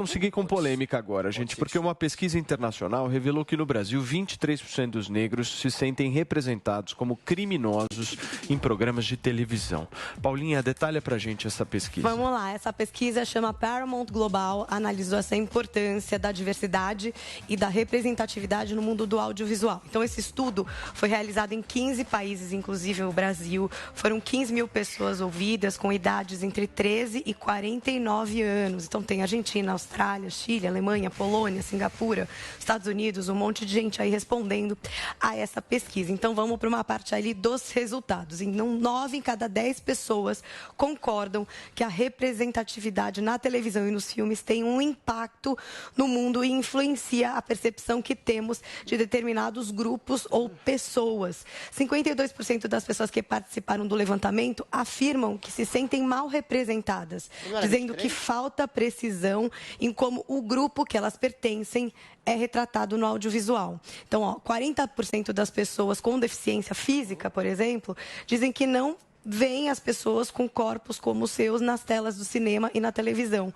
Vamos seguir com polêmica agora, gente, porque uma pesquisa internacional revelou que no Brasil 23% dos negros se sentem representados como criminosos em programas de televisão. Paulinha, detalha pra gente essa pesquisa. Vamos lá, essa pesquisa chama Paramount Global, analisou essa importância da diversidade e da representatividade no mundo do audiovisual. Então, esse estudo foi realizado em 15 países, inclusive o Brasil. Foram 15 mil pessoas ouvidas com idades entre 13 e 49 anos. Então, tem Argentina, Austrália, Chile, Alemanha, Polônia, Singapura, Estados Unidos, um monte de gente aí respondendo a essa pesquisa. Então, vamos para uma parte ali dos resultados. Então, 9 em cada 10 pessoas concordam que a representatividade na televisão e nos filmes tem um impacto no mundo e influencia a percepção que temos de determinados grupos ou pessoas. 52% das pessoas que participaram do levantamento afirmam que se sentem mal representadas, dizendo que falta precisão em como o grupo que elas pertencem é retratado no audiovisual. Então, 40% das pessoas com deficiência física, por exemplo, dizem que não veem as pessoas com corpos como os seus nas telas do cinema e na televisão.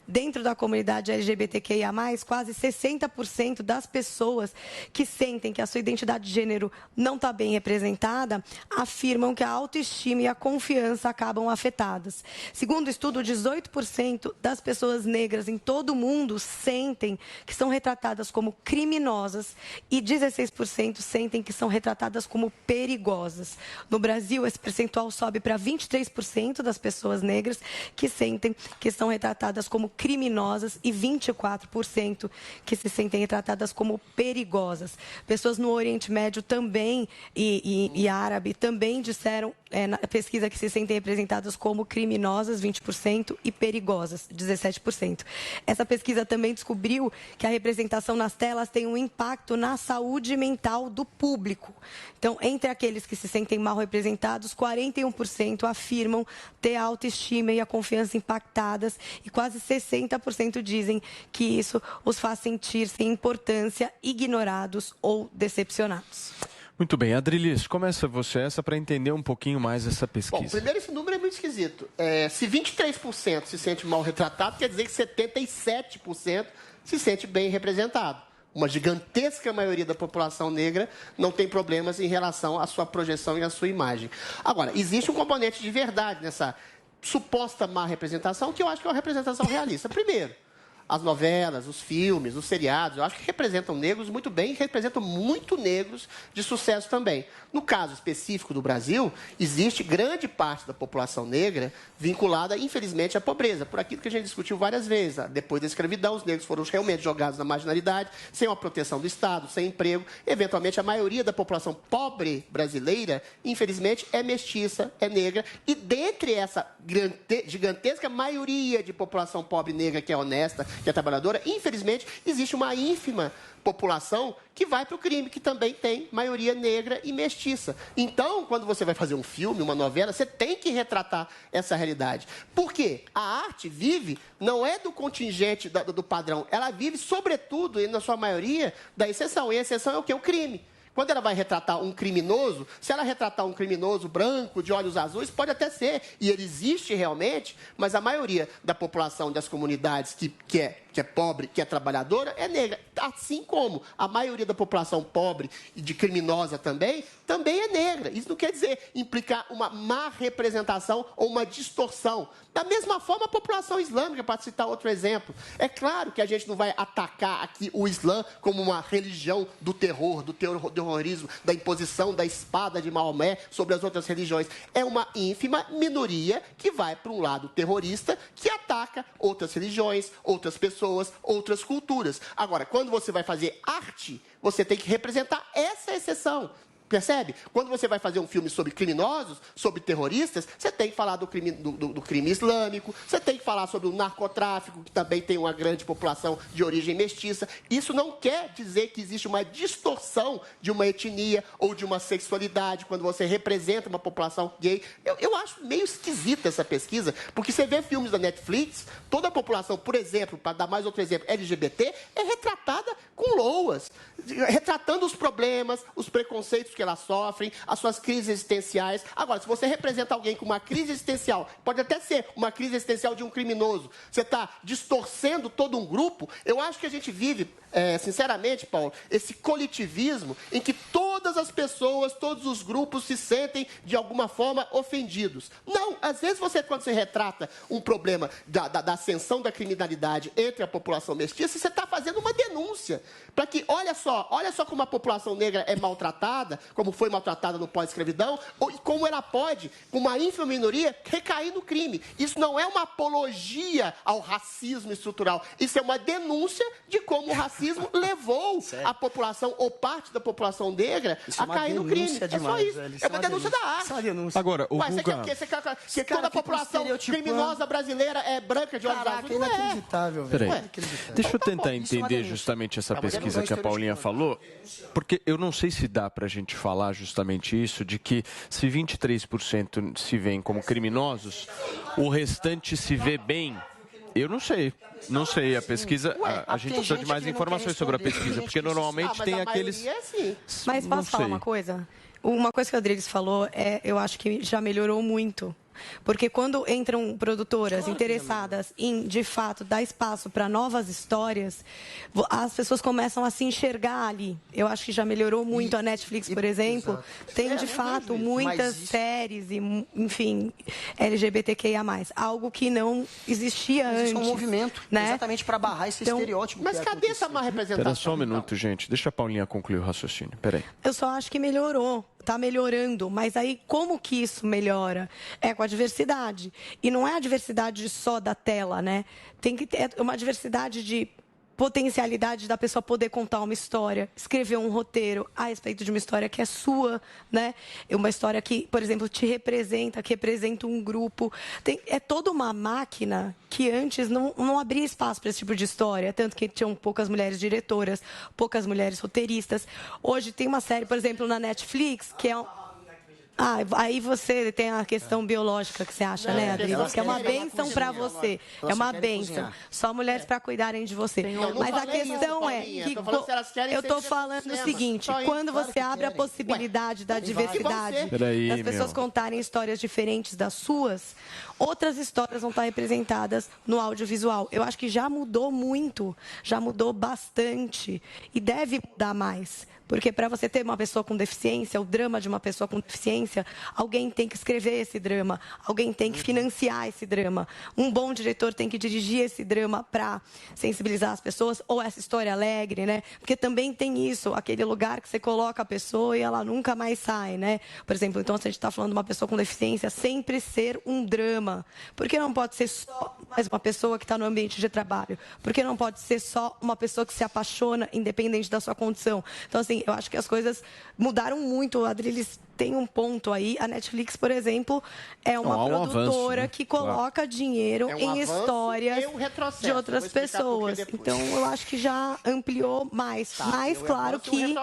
Dentro da comunidade LGBTQIA+, quase 60% das pessoas que sentem que a sua identidade de gênero não está bem representada afirmam que a autoestima e a confiança acabam afetadas. Segundo o estudo, 18% das pessoas negras em todo o mundo sentem que são retratadas como criminosas e 16% sentem que são retratadas como perigosas. No Brasil, esse percentual sobe para 23% das pessoas negras que sentem que são retratadas como criminosas e 24% que se sentem retratadas como perigosas. Pessoas no Oriente Médio também e árabe também disseram na pesquisa que se sentem representadas como criminosas, 20%, e perigosas, 17%. Essa pesquisa também descobriu que a representação nas telas tem um impacto na saúde mental do público. Então, entre aqueles que se sentem mal representados, 41% afirmam ter a autoestima e a confiança impactadas e quase 60% dizem que isso os faz sentir sem importância, ignorados ou decepcionados. Muito bem, Adrilis, começa você essa para entender um pouquinho mais essa pesquisa. Bom, primeiro esse número é muito esquisito. Se 23% se sente mal retratado, quer dizer que 77% se sente bem representado. Uma gigantesca maioria da população negra não tem problemas em relação à sua projeção e à sua imagem. Agora, existe um componente de verdade nessa suposta má representação, que eu acho que é uma representação realista. Primeiro, as novelas, os filmes, os seriados, eu acho que representam negros muito bem e representam muito negros de sucesso também. No caso específico do Brasil, existe grande parte da população negra vinculada, infelizmente, à pobreza, por aquilo que a gente discutiu várias vezes. Depois da escravidão, os negros foram realmente jogados na marginalidade, sem uma proteção do Estado, sem emprego. Eventualmente, a maioria da população pobre brasileira, infelizmente, é mestiça, é negra. E dentre essa gigantesca maioria de população pobre negra que é honesta, que é trabalhadora, infelizmente, existe uma ínfima população que vai para o crime, que também tem maioria negra e mestiça. Então, quando você vai fazer um filme, uma novela, você tem que retratar essa realidade. Por quê? A arte vive, não é do contingente do padrão, ela vive, sobretudo, e na sua maioria, da exceção. E a exceção é o quê? O crime. Quando ela vai retratar um criminoso, se ela retratar um criminoso branco, de olhos azuis, pode até ser, e ele existe realmente, mas a maioria da população das comunidades que é pobre, que é trabalhadora, é negra. Assim como a maioria da população pobre e de criminosa também é negra. Isso não quer dizer implicar uma má representação ou uma distorção. Da mesma forma, a população islâmica, para citar outro exemplo. É claro que a gente não vai atacar aqui o Islã como uma religião do terror, do terrorismo, da imposição da espada de Maomé sobre as outras religiões. É uma ínfima minoria que vai para um lado terrorista que ataca outras religiões, outras pessoas, outras culturas. Agora, quando você vai fazer arte, você tem que representar essa exceção. Percebe? Quando você vai fazer um filme sobre criminosos, sobre terroristas, você tem que falar do crime islâmico, você tem que falar sobre o narcotráfico, que também tem uma grande população de origem mestiça. Isso não quer dizer que existe uma distorção de uma etnia ou de uma sexualidade quando você representa uma população gay. Eu acho meio esquisita essa pesquisa, porque você vê filmes da Netflix, toda a população, por exemplo, para dar mais outro exemplo, LGBT, é retratada com loas, retratando os problemas, os preconceitos que que elas sofrem, as suas crises existenciais. Agora, se você representa alguém com uma crise existencial, pode até ser uma crise existencial de um criminoso, você está distorcendo todo um grupo, eu acho que a gente vive, sinceramente, Paulo, esse coletivismo em que todas as pessoas, todos os grupos se sentem, de alguma forma, ofendidos. Não, às vezes quando você retrata um problema da ascensão da criminalidade entre a população mestiça, você está fazendo uma denúncia para que, olha só como a população negra é maltratada, como foi maltratada no pós-escravidão, e como ela pode, com uma ínfima minoria, recair no crime. Isso não é uma apologia ao racismo estrutural, isso é uma denúncia de como o racismo levou a população, ou parte da população negra, a cair no crime. É só isso. É uma denúncia da arte. Agora, o você quer o quê? Você quer que toda a população criminosa brasileira é branca de olhos azuis? Não é. Inacreditável, velho. Peraí, deixa eu tentar entender justamente essa pesquisa que a Paulinha falou, porque eu não sei se dá para a gente falar justamente isso, de que se 23% se veem como criminosos, o restante se vê bem. Eu não sei. Não sei, a pesquisa, a gente precisa de mais informações sobre a pesquisa, porque normalmente tem aqueles... Mas posso falar uma coisa? Uma coisa que o Adriles falou, eu acho que já melhorou muito. Porque quando entram produtoras interessadas em, de fato, dar espaço para novas histórias, as pessoas começam a se enxergar ali. Eu acho que já melhorou muito. A Netflix, por exemplo, tem, de fato, muitas séries, e, enfim, LGBTQIA+. Algo que não existia antes. Isso é um movimento, né? Exatamente para barrar esse estereótipo. Mas cadê essa má representação? Espera só um minuto, gente. Deixa a Paulinha concluir o raciocínio. Peraí. Eu só acho que melhorou. Está melhorando, mas aí como que isso melhora? É com a diversidade. E não é a diversidade só da tela, né? Tem que ter uma diversidade de potencialidade da pessoa poder contar uma história, escrever um roteiro a respeito de uma história que é sua, né? Uma história que, por exemplo, te representa, que representa um grupo. É toda uma máquina que antes não abria espaço para esse tipo de história, tanto que tinham poucas mulheres diretoras, poucas mulheres roteiristas. Hoje tem uma série, por exemplo, na Netflix, que é aí você tem a questão biológica que você acha, né, Adriles? Que é uma bênção para você. É uma bênção. Só mulheres para cuidarem de você. Mas a questão é que eu estou falando o seguinte, quando você abre a possibilidade da diversidade, das pessoas contarem histórias diferentes das suas, outras histórias vão estar representadas no audiovisual. Eu acho que já mudou muito, já mudou bastante e deve mudar mais. Porque para você ter uma pessoa com deficiência, o drama de uma pessoa com deficiência, alguém tem que escrever esse drama, alguém tem que financiar esse drama. Um bom diretor tem que dirigir esse drama para sensibilizar as pessoas, ou essa história alegre, né? Porque também tem isso, aquele lugar que você coloca a pessoa e ela nunca mais sai, né? Por exemplo, então, se a gente está falando de uma pessoa com deficiência, sempre ser um drama. Porque não pode ser só mais uma pessoa que está no ambiente de trabalho? Porque não pode ser só uma pessoa que se apaixona, independente da sua condição? Então, assim, eu acho que as coisas mudaram muito. O Adriles tem um ponto aí. A Netflix, por exemplo, é uma produtora que coloca dinheiro em histórias de outras pessoas. Então, eu acho que já ampliou mais. Mas, claro que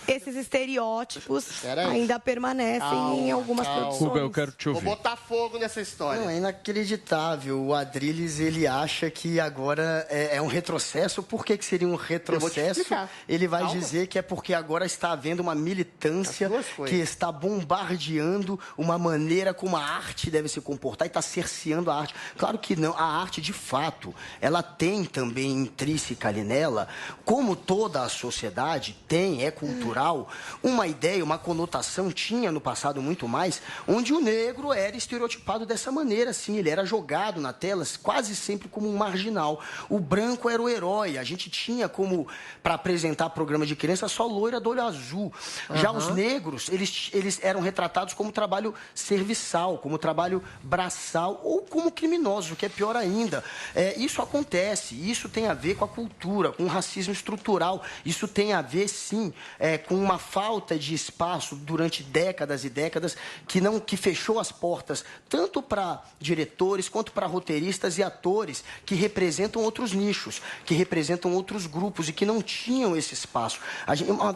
esses estereótipos ainda permanecem em algumas produções. Hugo, eu quero te ouvir. Vou botar fogo nessa história. Não, é inacreditável. O Adriles, ele acha que agora é um retrocesso. Por que seria um retrocesso? Ele vai dizer que é porque agora está havendo uma militância que está bombardeando uma maneira como a arte deve se comportar e está cerceando a arte. Claro que não. A arte, de fato, ela tem também intrínseca ali nela, como toda a sociedade tem, é cultural, uma ideia, uma conotação, tinha no passado muito mais, onde o negro era estereotipado dessa maneira, assim, ele era jogado na tela quase sempre como um marginal. O branco era o herói, a gente tinha como, para apresentar programa de criança, só loira do olho azul. Já os negros, eles eram retratados como trabalho serviçal, como trabalho braçal ou como criminosos, o que é pior ainda. Isso acontece, isso tem a ver com a cultura, com o racismo estrutural, isso tem a ver, sim, com uma falta de espaço durante décadas e décadas que fechou as portas tanto para diretores quanto para roteiristas e atores que representam outros nichos, que representam outros grupos e que não tinham esse espaço.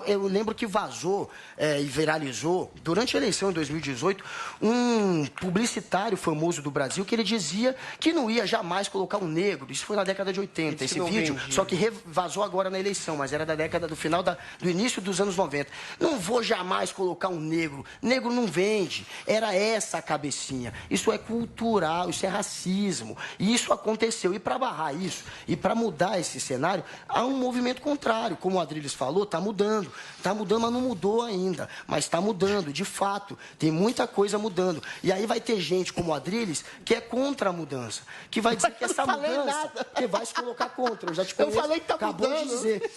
Eu lembro que vazou e viralizou falou, durante a eleição em 2018, um publicitário famoso do Brasil que ele dizia que não ia jamais colocar um negro. Isso foi na década de 80, esse vídeo, só que vazou agora na eleição, mas era da década do final, do início dos anos 90. Não vou jamais colocar um negro. Negro não vende. Era essa a cabecinha. Isso é cultural, isso é racismo. E isso aconteceu. E para barrar isso, e para mudar esse cenário, há um movimento contrário. Como o Adriles falou, está mudando. Está mudando, mas não mudou ainda. Mas está mudando, de fato. Tem muita coisa mudando. E aí vai ter gente como o Adriles que é contra a mudança. Que vai dizer que essa mudança... Que vai se colocar contra. Eu já te conheço. Eu falei que tá acabou mudando. de dizer.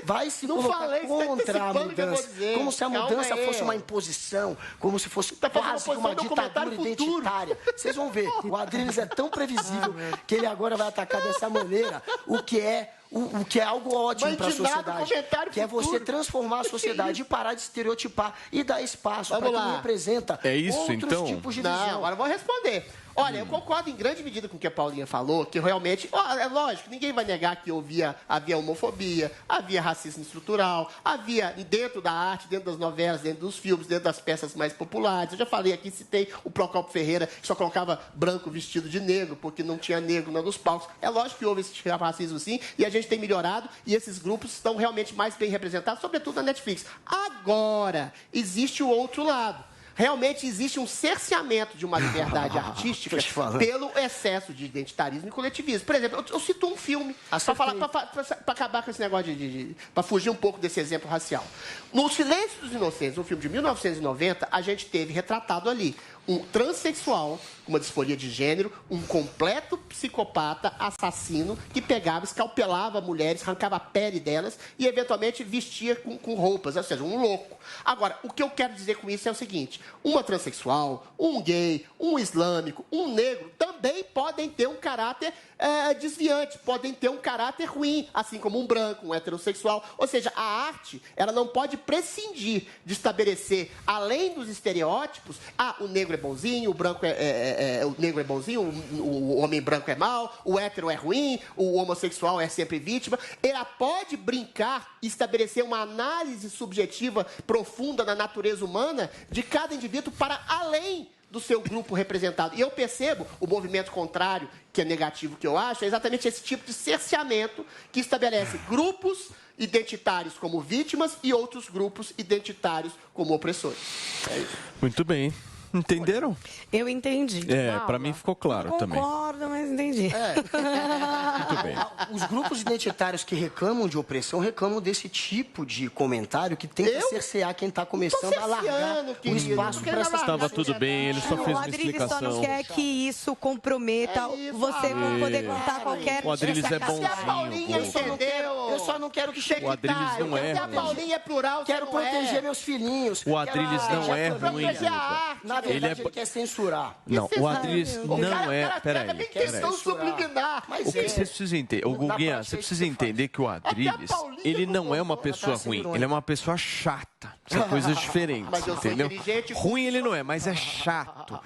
Vai se colocar contra a mudança. Como se a mudança fosse uma imposição. Como se fosse quase uma ditadura identitária. Vocês vão ver. O Adriles é tão previsível que ele agora vai atacar dessa maneira o que é algo ótimo para a sociedade, que é você transformar a sociedade e parar de estereotipar e dar espaço para quem representa outros tipos de visão. Não, agora eu vou responder. Olha, eu concordo em grande medida com o que a Paulinha falou, que realmente, é lógico, ninguém vai negar que havia homofobia, havia racismo estrutural, havia dentro da arte, dentro das novelas, dentro dos filmes, dentro das peças mais populares. Eu já falei aqui, citei o Procópio Ferreira, que só colocava branco vestido de negro, porque não tinha negro nos palcos. É lógico que houve esse racismo sim, e a gente tem melhorado, e esses grupos estão realmente mais bem representados, sobretudo na Netflix. Agora, existe o outro lado. Realmente existe um cerceamento de uma liberdade artística pelo excesso de identitarismo e coletivismo. Por exemplo, eu cito um filme para acabar com esse negócio para fugir um pouco desse exemplo racial. No Silêncio dos Inocentes, um filme de 1990, a gente teve retratado ali um transexual com uma disforia de gênero, um completo psicopata assassino que pegava, escalpelava mulheres, arrancava a pele delas e, eventualmente, vestia com roupas, ou seja, um louco. Agora, o que eu quero dizer com isso é o seguinte, uma transexual, um gay, um islâmico, um negro, também podem ter um caráter desviante, podem ter um caráter ruim, assim como um branco, um heterossexual. Ou seja, a arte, ela não pode prescindir de estabelecer, além dos estereótipos, o negro é bonzinho, o branco o negro é bonzinho, o homem branco é mau, o hétero é ruim, o homossexual é sempre vítima. Ela pode brincar e estabelecer uma análise subjetiva profunda da natureza humana de cada indivíduo para além do seu grupo representado. E eu percebo o movimento contrário, que é negativo, que eu acho, é exatamente esse tipo de cerceamento que estabelece grupos identitários como vítimas e outros grupos identitários como opressores. É isso. Muito bem. Entenderam? Eu entendi. Para mim ficou claro também. Concordo, mas entendi. Muito bem. Os grupos identitários que reclamam de opressão reclamam desse tipo de comentário que tenta cercear quem está começando a largar o espaço para essa... Estava tudo bem, ele só fez uma explicação. O Adriles só não quer que isso comprometa você poder contar qualquer... O Adriles é bonzinho. Eu só não quero que chegue. O Adriles não é ruim. A Paulinha é plural. Quero proteger meus filhinhos. O Adriles não é ruim. Na verdade, ele quer censurar. Não, o Adriles não é... Peraí. Questão subliminar. O que você precisa entender? O Guguinha, você precisa entender que o Adriles, ele não é uma pessoa ruim. Ele é uma pessoa chata. São coisas diferentes, entendeu? Ruim ele não é, mas é chato.